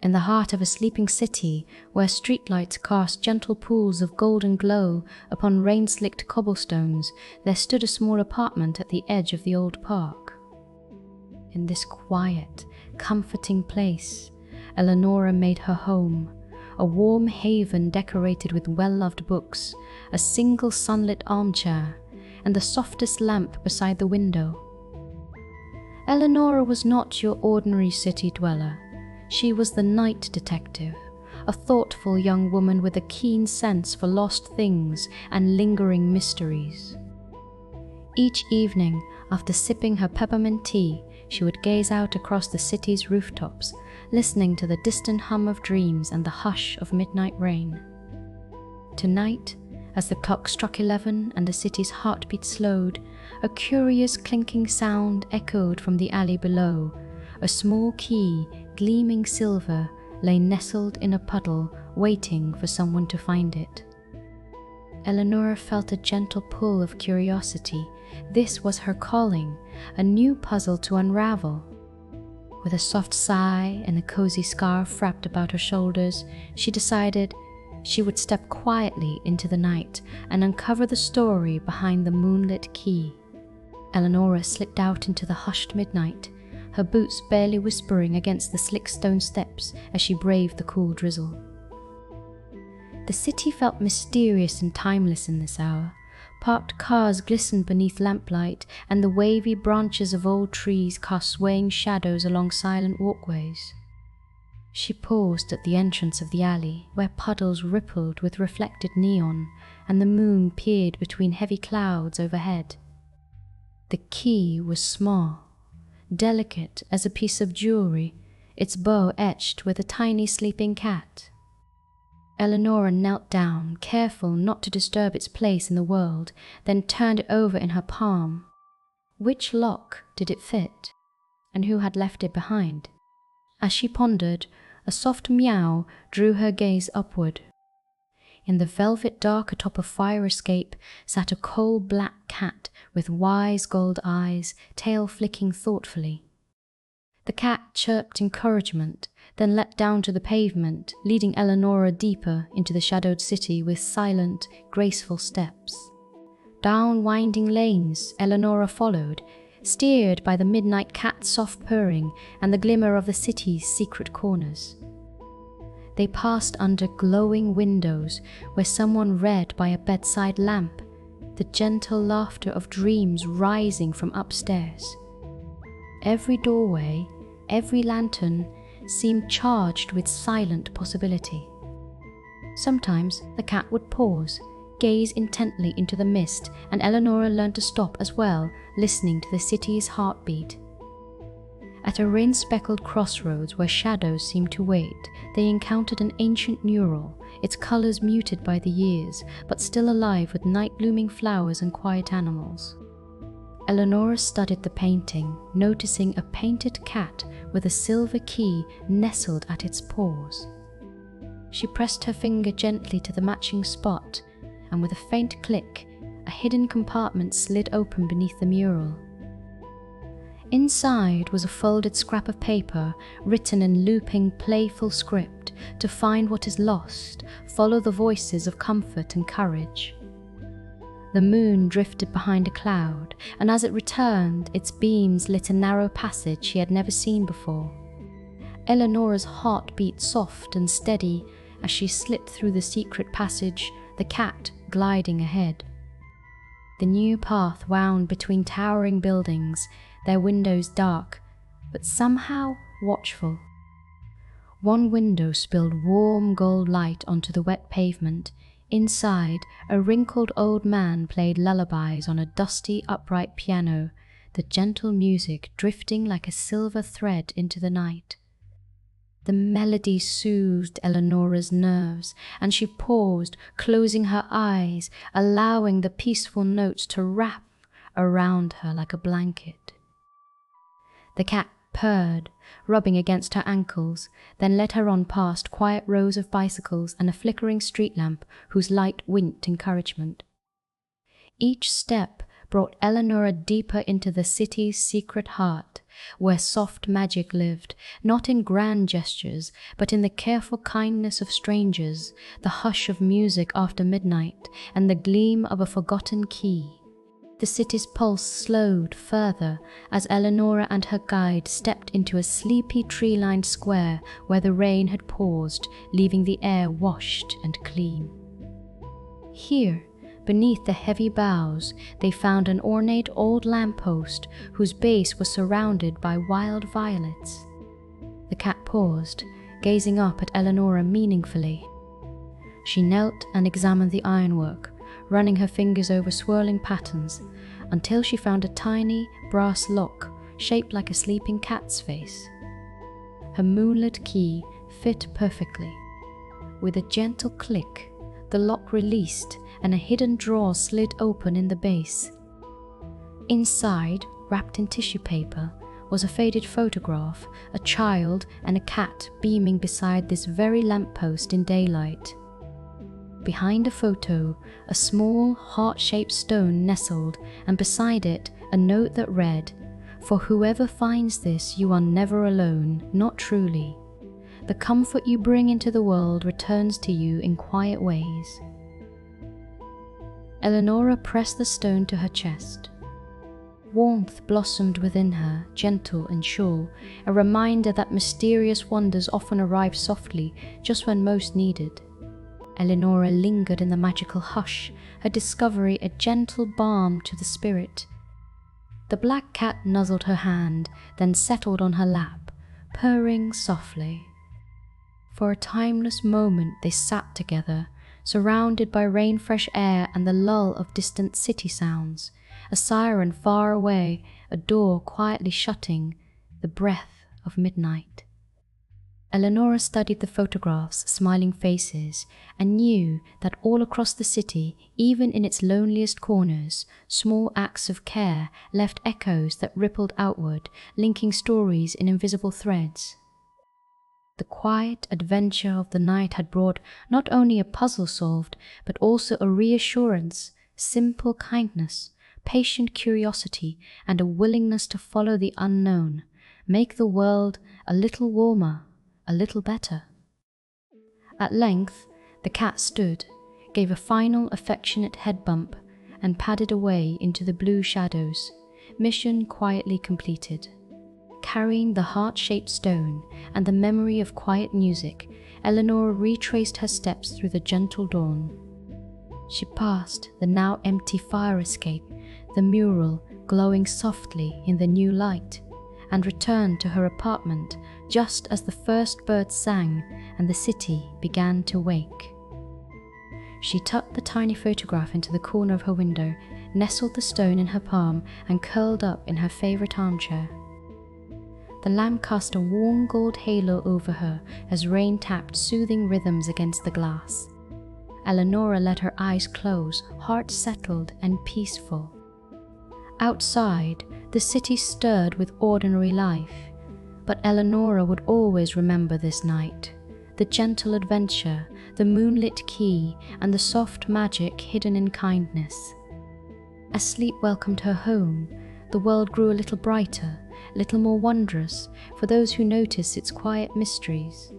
In the heart of a sleeping city, where streetlights cast gentle pools of golden glow upon rain-slicked cobblestones, there stood a small apartment at the edge of the old park. In this quiet, comforting place, Eleonora made her home, a warm haven decorated with well-loved books, a single sunlit armchair, and the softest lamp beside the window. Eleonora was not your ordinary city dweller. She was the night detective, a thoughtful young woman with a keen sense for lost things and lingering mysteries. Each evening, after sipping her peppermint tea, she would gaze out across the city's rooftops, listening to the distant hum of dreams and the hush of midnight rain. Tonight, as the clock struck 11 and the city's heartbeat slowed, a curious clinking sound echoed from the alley below. A small key, gleaming silver, lay nestled in a puddle, waiting for someone to find it. Eleonora felt a gentle pull of curiosity. This was her calling, a new puzzle to unravel. With a soft sigh and a cozy scarf wrapped about her shoulders, she decided she would step quietly into the night and uncover the story behind the moonlit key. Eleonora slipped out into the hushed midnight, her boots barely whispering against the slick stone steps as she braved the cool drizzle. The city felt mysterious and timeless in this hour. Parked cars glistened beneath lamplight, and the wavy branches of old trees cast swaying shadows along silent walkways. She paused at the entrance of the alley, where puddles rippled with reflected neon, and the moon peered between heavy clouds overhead. The key was small, delicate as a piece of jewelry, its bow etched with a tiny sleeping cat. Eleonora knelt down, careful not to disturb its place in the world, then turned it over in her palm. Which lock did it fit, and who had left it behind? As she pondered, a soft meow drew her gaze upward. In the velvet dark atop a fire escape sat a coal-black cat with wise gold eyes, tail flicking thoughtfully. The cat chirped encouragement, then leapt down to the pavement, leading Eleonora deeper into the shadowed city with silent, graceful steps. Down winding lanes Eleonora followed, steered by the midnight cat's soft purring and the glimmer of the city's secret corners. They passed under glowing windows where someone read by a bedside lamp, the gentle laughter of dreams rising from upstairs. Every doorway, every lantern seemed charged with silent possibility. Sometimes the cat would pause, gaze intently into the mist, and Eleonora learned to stop as well, listening to the city's heartbeat. At a rain-speckled crossroads where shadows seemed to wait, they encountered an ancient mural, its colors muted by the years, but still alive with night-blooming flowers and quiet animals. Eleonora studied the painting, noticing a painted cat with a silver key nestled at its paws. She pressed her finger gently to the matching spot, and with a faint click, a hidden compartment slid open beneath the mural. Inside was a folded scrap of paper written in looping, playful script: to find what is lost, follow the voices of comfort and courage. The moon drifted behind a cloud, and as it returned, its beams lit a narrow passage she had never seen before. Eleonora's heart beat soft and steady as she slipped through the secret passage, the cat gliding ahead. The new path wound between towering buildings, their windows dark, but somehow watchful. One window spilled warm gold light onto the wet pavement. Inside, a wrinkled old man played lullabies on a dusty, upright piano, the gentle music drifting like a silver thread into the night. The melody soothed Eleonora's nerves, and she paused, closing her eyes, allowing the peaceful notes to wrap around her like a blanket. The cat purred, rubbing against her ankles, then led her on past quiet rows of bicycles and a flickering street lamp whose light winked encouragement. Each step brought Eleonora deeper into the city's secret heart, where soft magic lived, not in grand gestures, but in the careful kindness of strangers, the hush of music after midnight, and the gleam of a forgotten key. The city's pulse slowed further as Eleonora and her guide stepped into a sleepy tree-lined square where the rain had paused, leaving the air washed and clean. Here, beneath the heavy boughs, they found an ornate old lamppost whose base was surrounded by wild violets. The cat paused, gazing up at Eleonora meaningfully. She knelt and examined the ironwork, running her fingers over swirling patterns, until she found a tiny brass lock shaped like a sleeping cat's face. Her moonlit key fit perfectly. With a gentle click, the lock released and a hidden drawer slid open in the base. Inside, wrapped in tissue paper, was a faded photograph, a child and a cat beaming beside this very lamppost in daylight. Behind the photo, a small, heart-shaped stone nestled, and beside it, a note that read, "For whoever finds this, you are never alone, not truly. The comfort you bring into the world returns to you in quiet ways." Eleonora pressed the stone to her chest. Warmth blossomed within her, gentle and sure, a reminder that mysterious wonders often arrive softly, just when most needed. Eleonora lingered in the magical hush, her discovery a gentle balm to the spirit. The black cat nuzzled her hand, then settled on her lap, purring softly. For a timeless moment they sat together, surrounded by rain-fresh air and the lull of distant city sounds, a siren far away, a door quietly shutting, the breath of midnight. Eleonora studied the photographs' smiling faces and knew that all across the city, even in its loneliest corners, small acts of care left echoes that rippled outward, linking stories in invisible threads. The quiet adventure of the night had brought not only a puzzle solved, but also a reassurance, simple kindness, patient curiosity, and a willingness to follow the unknown, make the world a little warmer, a little better. At length, the cat stood, gave a final affectionate head bump, and padded away into the blue shadows, mission quietly completed. Carrying the heart-shaped stone and the memory of quiet music, Eleonora retraced her steps through the gentle dawn. She passed the now empty fire escape, the mural glowing softly in the new light, and returned to her apartment just as the first birds sang and the city began to wake. She tucked the tiny photograph into the corner of her window, nestled the stone in her palm, and curled up in her favorite armchair. The lamp cast a warm gold halo over her as rain tapped soothing rhythms against the glass. Eleonora let her eyes close, heart settled and peaceful. Outside, the city stirred with ordinary life, but Eleonora would always remember this night, the gentle adventure, the moonlit key, and the soft magic hidden in kindness. As sleep welcomed her home, the world grew a little brighter, a little more wondrous, for those who noticed its quiet mysteries.